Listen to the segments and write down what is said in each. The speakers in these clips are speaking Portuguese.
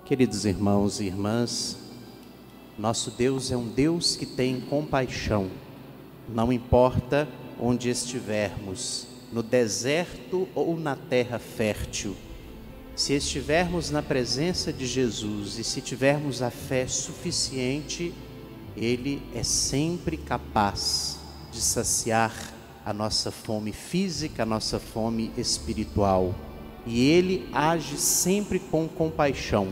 Queridos irmãos e irmãs, nosso Deus é um Deus que tem compaixão. Não importa onde estivermos, no deserto ou na terra fértil, se estivermos na presença de Jesus e se tivermos a fé suficiente, Ele é sempre capaz de saciar a nossa fome física, a nossa fome espiritual. E Ele age sempre com compaixão,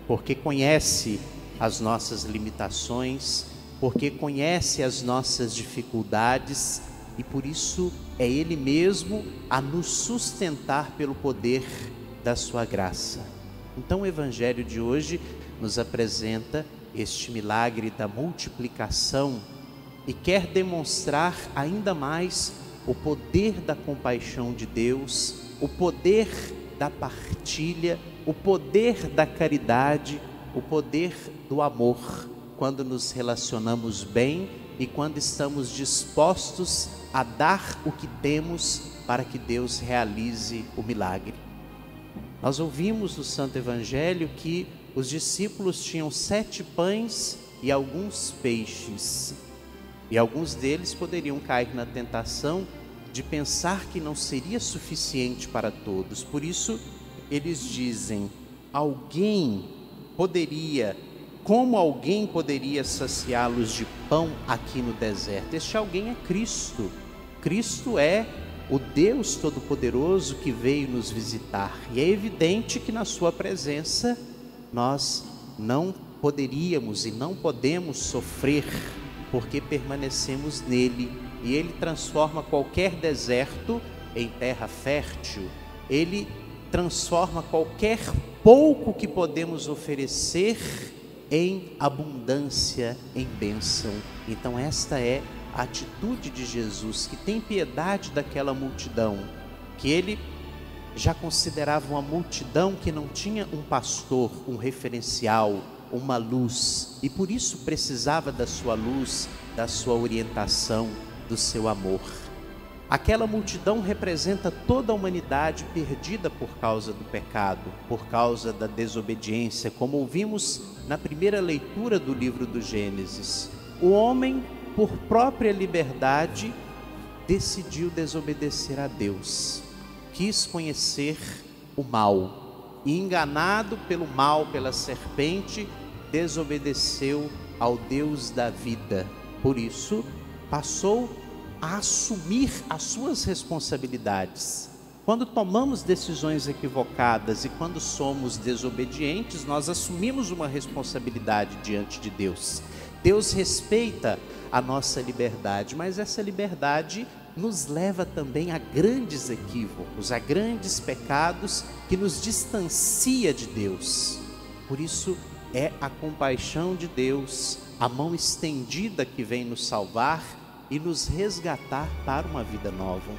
porque conhece as nossas limitações, porque conhece as nossas dificuldades, e por isso é Ele mesmo a nos sustentar pelo poder da sua graça. Então o Evangelho de hoje nos apresenta este milagre da multiplicação e quer demonstrar ainda mais o poder da compaixão de Deus, o poder da partilha, o poder da caridade, o poder do amor, quando nos relacionamos bem e quando estamos dispostos a dar o que temos para que Deus realize o milagre. Nós ouvimos no Santo Evangelho que os discípulos tinham 7 pães e alguns peixes, e alguns deles poderiam cair na tentação de pensar que não seria suficiente para todos. Por isso eles dizem: como alguém poderia saciá-los de pão aqui no deserto? Este alguém é Cristo. Cristo é o Deus Todo-Poderoso que veio nos visitar. E é evidente que na sua presença nós não poderíamos e não podemos sofrer, porque permanecemos nele. E Ele transforma qualquer deserto em terra fértil. Ele transforma qualquer pouco que podemos oferecer em abundância, em bênção. Então esta é a atitude de Jesus, que tem piedade daquela multidão, que Ele já considerava uma multidão que não tinha um pastor, um referencial, uma luz, e por isso precisava da sua luz, da sua orientação, do seu amor. Aquela multidão representa toda a humanidade perdida por causa do pecado, por causa da desobediência, como ouvimos na primeira leitura do livro do Gênesis. O homem, por própria liberdade, decidiu desobedecer a Deus, quis conhecer o mal, e enganado pelo mal, pela serpente, desobedeceu ao Deus da vida. Por isso, passou a assumir as suas responsabilidades. Quando tomamos decisões equivocadas e quando somos desobedientes, nós assumimos uma responsabilidade diante de Deus. Deus respeita a nossa liberdade, mas essa liberdade nos leva também a grandes equívocos, a grandes pecados que nos distancia de Deus. Por isso é a compaixão de Deus, a mão estendida que vem nos salvar e nos resgatar para uma vida nova.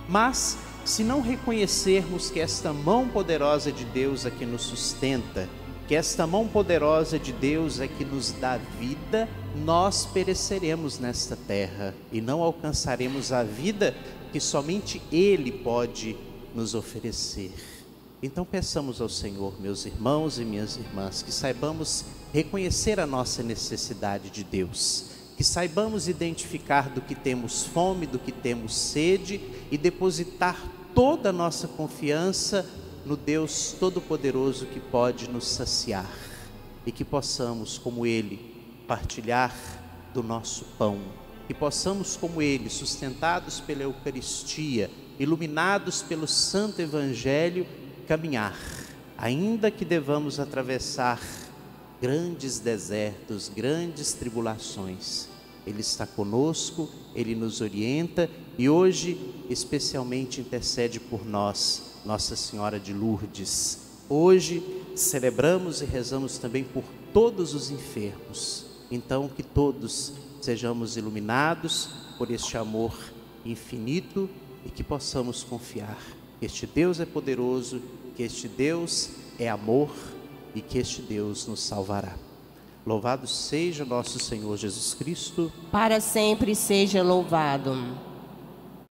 Mas se não reconhecermos que esta mão poderosa de Deus é que nos sustenta, que esta mão poderosa de Deus é que nos dá vida, nós pereceremos nesta terra e não alcançaremos a vida que somente Ele pode nos oferecer. Então peçamos ao Senhor, meus irmãos e minhas irmãs, que saibamos reconhecer a nossa necessidade de Deus, que saibamos identificar do que temos fome, do que temos sede e depositar toda a nossa confiança no Deus Todo-Poderoso que pode nos saciar, e que possamos, como Ele, partilhar do nosso pão, que possamos, como Ele, sustentados pela Eucaristia, iluminados pelo Santo Evangelho, caminhar, ainda que devamos atravessar grandes desertos, grandes tribulações. Ele está conosco, Ele nos orienta e hoje especialmente intercede por nós, Nossa Senhora de Lourdes. Hoje celebramos e rezamos também por todos os enfermos. Então que todos sejamos iluminados por este amor infinito e que possamos confiar que este Deus é poderoso, que este Deus é amor e que este Deus nos salvará. Louvado seja nosso Senhor Jesus Cristo. Para sempre seja louvado.